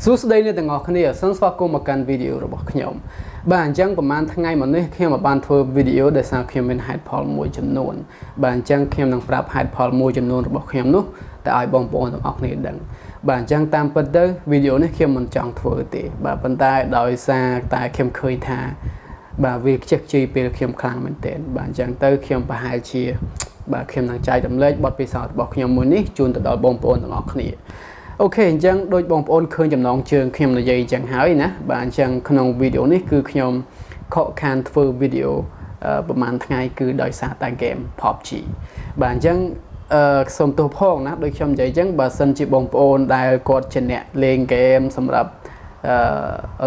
សួស្តីអ្នកទាំងអស់គ្នាសូមស្វាគមន៍មកកាន់វីដេអូរបស់ខ្ញុំបាទអញ្ចឹងប្រហែលថ្ងៃមកនេះខ្ញុំបានធ្វើវីដេអូដែលសារខ្ញុំមានហេតុផលមួយចំនួនបាទអញ្ចឹងខ្ញុំនឹងប្រាប់ហេតុផលមួយចំនួនរបស់ខ្ញុំនោះតែឲ្យបងប្អូនទាំងអស់គ្នាដឹងបាទអញ្ចឹងតាមពិតទៅវីដេអូនេះខ្ញុំមិនចង់ធ្វើទេបាទប៉ុន្តែដោយសារតែខ្ញុំឃើញថាបាទវាខ្ជិះខ្ជាយពេលខ្ញុំខ្លាំងមែនទែនបាទអញ្ចឹងទៅខ្ញុំប្រហែលជាបាទខ្ញុំនឹងចែករំលែកបទពិសោធន៍របស់ខ្ញុំមួយនេះជូនទៅដល់បងប្អូនទាំងអស់គ្នាអូខេអញ្ចឹងដូចបងប្អូនឃើញចំណងជើងខ្ញុំនិយាយអញ្ចឹងហើយណាបាទអញ្ចឹងក្នុងវីដេអូនេះគឺខ្ញុំខកខានធ្វើវីដេអូប្រហែលថ្ងៃគឺដោយសារតែហ្គេម PUBG បាទអញ្ចឹងសូមទោសផងណាដូចខ្ញុំនិយាយអញ្ចឹងបើសិនជាបងប្អូនដែលគាត់ជាអ្នកលេងហ្គេមសម្រាប់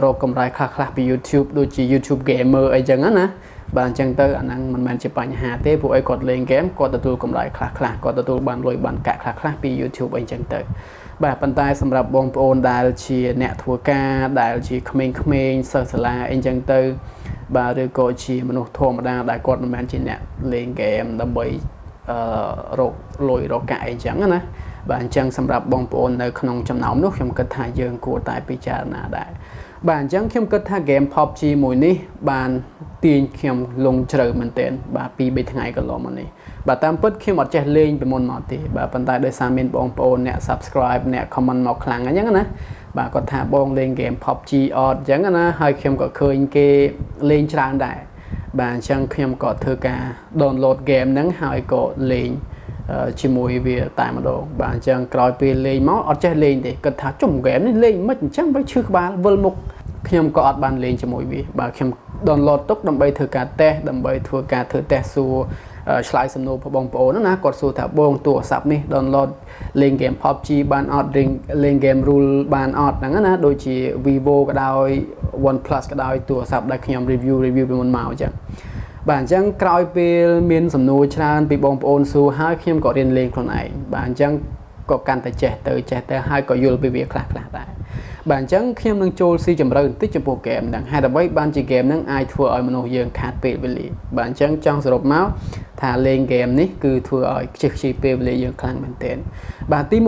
រកកម្រៃខ្លះពី YouTube ដូចជា YouTube gamer អីចឹងណាបាទអញ្ចឹងទៅអាហ្នឹងមិនមែនជាបញ្ហាទេពួកឯងគាត់លេងហ្គេមគាត់ទទួលកម្រៃខ្លះគាត់ទទួលបានលុយបានកាក់ខ្លះពី YouTube អីចឹងទៅបាទប៉ុន្តែសម្រាប់បងប្អូនដែលជាអ្នកធ្វើការដែលជាក្មេងៗសិស្សសាលាអីចឹងទៅបាទឬក៏ជាមនុស្សធម្មតាដែលគាត់មិនមែនជាអ្នកលេងហ្គេមដើម្បីរកលុយរកកាក់អីចឹងណាបាទអញ្ចឹងសម្រាប់បងប្អូននៅក្នុងចំណោមនោះខ្ញុំគិតថាយើងគួរតែពិចារណាដែរបាទអញ្ចឹងខ្ញុំគិតថាហ្គេម PUBG មួយនេះបានទាញខ្ញុំលងជ្រៅមែនទែនបាទ2-3ថ្ងៃកន្លងមកនេះបាទតាមពិតខ្ញុំអត់ចេះលេងពីមុនមកទេបាទប៉ុន្តែដោយសារមានបងប្អូនអ្នក Subscribe អ្នក comment មកខ្លាំងអញ្ចឹងណាបាទគាត់ថាបងលេងហ្គេម PUBG អត់អញ្ចឹងណាហើយខ្ញុំក៏ឃើញគេលេងច្រើនដែរបាទអញ្ចឹងខ្ញុំក៏ធ្វើការ download ហ្គេមហ្នឹងហើយក៏លេងជាមួយវាតែម្ដងបាទអញ្ចឹងក្រោយពេលលេងមកអត់ចេះលេងទេគាត់ថាជុំហ្គេមនេះលេងមិនអញ្ចឹងបើឈឺក្បាលវិលមុខខ្ញុំក៏អត់បានលេងជាមួយវាបាទខ្ញុំ download ទុកដើម្បីធ្វើការតេស្តដើម្បីធ្វើការធ្វើតេស្តសួរឆ្លើយសំណួរបងប្អូនណាគាត់សួរថាបងទូរស័ព្ទនេះ download លេងហ្គេម PUBG បានអត់លេងហ្គេម rule បានអត់ហ្នឹងណាដូចជា Vivo ក៏ដោយ OnePlus ក៏ដោយទូរស័ព្ទដែលខ្ញុំ review ពីមុនមកអញ្ចឹងបាទអញ្ចឹងក្រោយពេលមានសំណួរច្រើនពីបងប្អូនសួរហើយខ្ញុំក៏រៀនលេងខ្លួនឯងបាទអញ្ចឹងក៏កាន់តែចេះទៅហើយក៏យល់ពីវាខ្លះដែរបាទអញ្ចឹងខ្ញុំនឹងចូលស៊ីជម្រៅបន្តិចចំពោះហ្គេមហ្នឹងហេតុអ្វីបានជាហ្គេមហ្នឹងអាចធ្វើឲ្យមនុស្សយើងខាតពេលវេលាបាទអញ្ចឹងចង់សរុបមកថាលេងហ្គេមនេះគឺធ្វើឲ្យខ្ជិះខ្ជាយពេលវេលាយើងខ្លាំងមែនទែនបាទទី1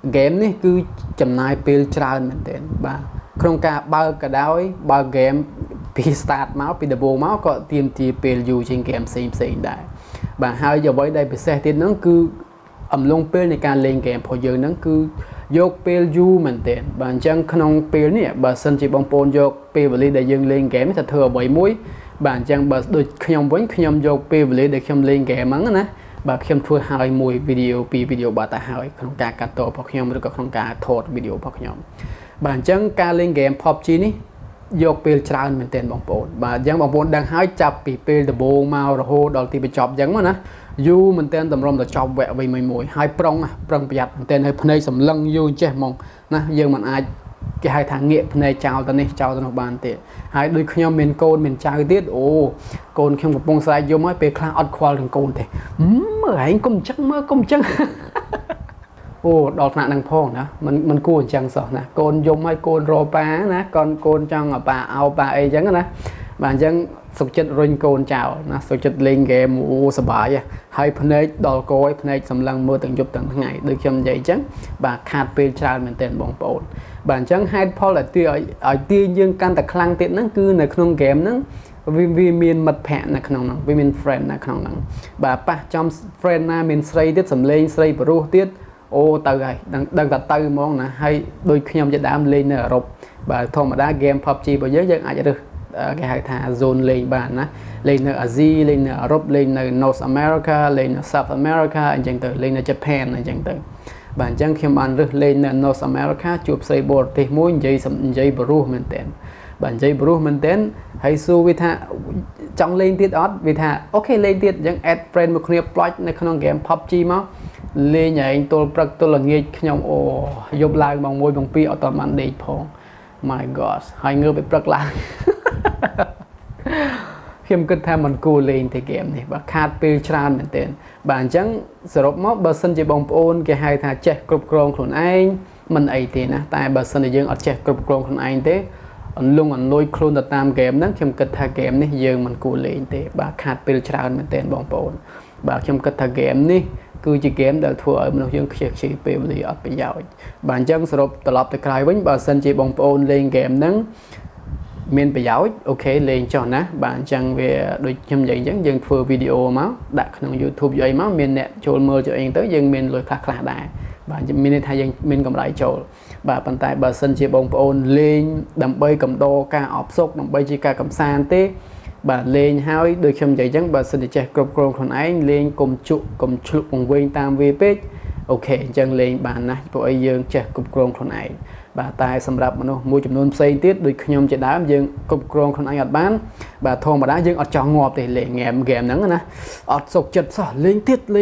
ហ្គេមនេះគឺចំណាយពេលច្រើនមែនទែនបាទក្នុងការបើកក៏ដោយបើកហ្គេមពី start មកពីដំបូងមកក៏ទាមទារពេលយូរជាងហ្គេមផ្សេងដែរបាទហើយអ្វីដែលពិសេសទៀតហ្នឹងគឺអំឡុងពេលនៃការលេងហ្គេមរបស់យើងហ្នឹងគឺយកពេលយូរមែនទែនបាទអញ្ចឹងក្នុងពេលនេះបើសិនជាបងប្អូនយកពេលវេលាដែលយើងលេងហ្គេមទៅធ្វើអ្វីមួយបាទអញ្ចឹងបើដូចខ្ញុំវិញខ្ញុំយកពេលវេលាដែលខ្ញុំលេងហ្គេមហ្នឹងណាបាទខ្ញុំធ្វើឲ្យមួយវីដេអូពីរវីដេអូបាទទៅហើយក្នុងការកាត់តរបស់ខ្ញុំឬក៏ក្នុងការថតវីដេអូរបស់ខ្ញុំបាទអញ្ចឹងការលេងហ្គេម PUBG នេះយកពេលច្រើនមែនទែនបងប្អូនបាទអញ្ចឹងបងប្អូនដឹងហើយចាប់ពីពេលដំបូងមករហូតដល់ទីបញ្ចប់អញ្ចឹងមកណាយូរមែនទែនតម្រុំទៅចប់វគ្គមួយហើយប្រឹងប្រយ័ត្នមែនទែនហើយភ្នែកសម្លឹងយូរចេះហ្មងណាយើងមិនអាចគេហៅថាងាកភ្នែកចោលទៅនេះចោលទៅនោះបានទេហើយដូចខ្ញុំមានកូនមានចៅទៀតអូកូនខ្ញុំកំពុងស្រែកយំហើយពេលខ្លះអត់ខ្វល់ទាំងកូនទេមើលឯងកុំអញ្ចឹងមើលកុំអញ្ចឹងអូដល់ថ្នាក់ហ្នឹងផងណាมันគួរអញ្ចឹងសោះណាកូនយំហើយកូនរប៉ាណាកូនចង់ឲ្យប៉ាអោប៉ាអីអញ្ចឹងណាបាទអញ្ចឹងសុខចិត្តរុញកូនចោលណាសុខចិត្តលេងហ្គេមអូសប្បាយហើយភ្នែកដល់កយភ្នែកសម្លឹងមើលទាំងយប់ទាំងថ្ងៃដូចខ្ញុំនិយាយអញ្ចឹងបាទខាតពេលច្រើនមែនទែនបងប្អូនបាទអញ្ចឹងហេតុផលដែលឲ្យទាញយើងកាន់តែខ្លាំងទៀតហ្នឹងគឺនៅក្នុងហ្គេមហ្នឹងវាមានមិត្តភ័ក្តិនៅក្នុងហ្នឹងវាមាន friend នៅក្នុងហ្នឹងបាទប៉ះចំ friend ណាមានស្រីទៀតសំលេងស្រីបរោះទៀតអូទៅហើយដឹងតែទៅហ្មងណាហើយដូចខ្ញុំជាដើមលេងនៅអឺរ៉ុបបាទធម្មតាហ្គេម PUBG របស់យើងអាចរើសគេហៅថា zone លេងបានណាលេងនៅអាស៊ីលេងនៅអឺរ៉ុបលេងនៅ North America លេងនៅ South America អញ្ចឹងទៅលេងនៅ Japan អញ្ចឹងទៅបាទអញ្ចឹងខ្ញុំបានរើសលេងនៅ North America ជួបស្រីបរទេសមួយនិយាយបរោះមែនតើបាទនិយាយបរោះមែនតើហើយសួរវាថាចង់លេងទៀតអត់វាថាអូខេលេងទៀតអញ្ចឹង add friend មួយគ្នាប្លុចនៅក្នុង game PUBG មកលេងឯងទល់ព្រឹកទល់ល្ងាចខ្ញុំអូយប់ឡើងម៉ោង1ម៉ោង2អត់តាន់បានដេកផង my god ហើយងើបពីព្រឹកឡើងខ្ញុំគិតថាมันគួរលេងទេហ្គេមនេះបាទខាតពេលច្រើនមែនទែនបាទអញ្ចឹងសរុបមកបើសិនជាបងប្អូនគេហៅថាចេះគ្រប់គ្រងខ្លួនឯងមិនអីទេណាតែបើសិនជាយើងអត់ចេះគ្រប់គ្រងខ្លួនឯងទេអន្លួយខ្លួនទៅតាមហ្គេមហ្នឹងខ្ញុំគិតថាហ្គេមនេះយើងមិនគួរលេងទេបាទខាតពេលច្រើនមែនទែនបងប្អូនបាទខ្ញុំគិតថាហ្គេមនេះ គឺជា game ដែលធ្វើឲ្យមនុស្សយើងខ្ជិលខ្ជាយពេលវេលាអត់ប្រយោជន៍បាទអញ្ចឹងសរុបត្រឡប់ទៅក្រោយវិញបើសិនជាបងប្អូនលេង game ហ្នឹងមានប្រយោជន៍អូខេលេងចុះណាបាទអញ្ចឹងវាដូចខ្ញុំនិយាយអញ្ចឹងយើងធ្វើវីដេអូមកដាក់ក្នុង YouTube យកអីមកមានអ្នកចូលមើលចូលអីទៅយើងមានលុយខ្លះដែរបាទមានន័យថាយើងមានកម្រៃចូលបាទប៉ុន្តែបើសិនជាបងប្អូនលេងដើម្បីកំដរការអបសុកដើម្បីជាការកំសាន្តទេបាទលេងហើយដូចខ្ញុំនិយាយអញ្ចឹងបើសិនជាចេះគ្រប់គ្រងខ្លួនឯងលេងកុំជក់កុំឆ្លុកវង្វេងតាមវាពេកអូខេអញ្ចឹងលេងបានណាព្រោះអីយើងចេះគ្រប់គ្រងខ្លួនឯងបាទតែសម្រាប់មនុស្សមួយចំនួនផ្សេងទៀតដូចខ្ញុំជាដើមយើងគ្រប់គ្រងខ្លួនឯងអត់បានបាទធម្មតាយើងអត់ចង់ងាប់ទេលេងហ្គេមហ្នឹងណាអត់សុខចិត្តសោះលេងទៀតធ្វើ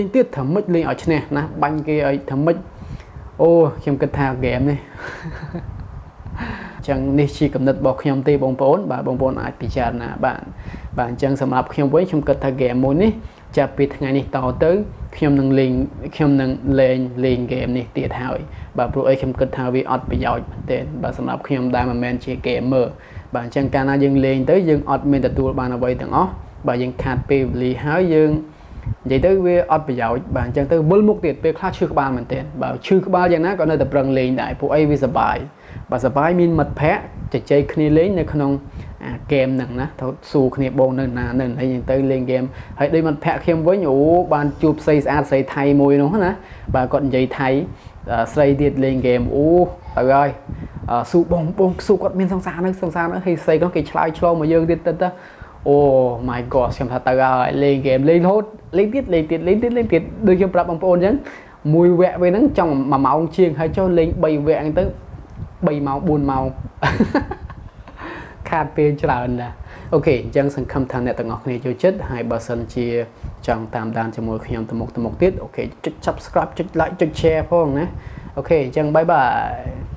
ម៉េចលេងឲ្យឈ្នះណាបាញ់គេឲ្យធ្វើម៉េចអូខ្ញុំគិតថាហ្គេមនេះចឹងនេះជាកំណត់របស់ខ្ញុំទេបងប្អូនបាទបងប្អូនអាចពិចារណាបានបាទអញ្ចឹងសម្រាប់ខ្ញុំវិញខ្ញុំគិតថាហ្គេមមួយនេះចាប់ពីថ្ងៃនេះតទៅខ្ញុំនឹងលេងលេងហ្គេមនេះទៀតហើយបាទព្រោះអីខ្ញុំគិតថាវាអត់ប្រយោជន៍មែនទែនបាទសម្រាប់ខ្ញុំដែលមិនមែនជា gamer បាទអញ្ចឹងកាលណាយើងលេងទៅយើងអត់មានទទួលបានអ្វីទាំងអស់បាទយើងខាតពេលវេលាហើយយើងនិយាយទៅវាអត់ប្រយោជន៍បាទអញ្ចឹងទៅវិលមុខទៀតពេលខ្លះឈឺក្បាលមែនទែនបាទឈឺក្បាលយ៉ាងណាក៏នៅតែប្រឹងលេងដែរព្រោះអីវាសប្បាយបាទសប្បាយមានមិត្តភ័ក្តិជជែកគ្នាលេងនៅក្នុងហ្គេមហ្នឹងណាទៅស៊ូគ្នាបងនៅណានៅអីហ្នឹងទៅលេងហ្គេមហើយដូចមិត្តភ័ក្តិខ្ញុំវិញអូបានជួបស្រីស្អាតស្រីថៃមួយនោះណាបាទគាត់និយាយថៃស្រីទៀតលេងហ្គេមអូហើយស៊ូបងស៊ូគាត់មានសង្សារនៅហើយស្រីគាត់គេឆ្លើយឆ្លងមកយើងទៀតទៅអូ my god ខ្ញុំថាទៅហើយលេងហ្គេមលេងរហូតលេងទៀតដូចខ្ញុំប្រាប់បងប្អូនអញ្ចឹងមួយវគ្គពេលហ្នឹងចង់1ម៉ោងជាងហើយចុះលេង3វគ្គហ្នឹងទៅ3ម៉ោង4ម៉ោងខាតពេលច្រើនណាស់អូខេអញ្ចឹងសង្ឃឹមថាអ្នកទាំងអស់គ្នាចូលចិត្តហើយបើសិនជាចង់តាមដានជាមួយខ្ញុំទៅមុខទៀតអូខេចុច subscribe ចុច like ចុច share ផងណាអូខេអញ្ចឹងបាយបាយ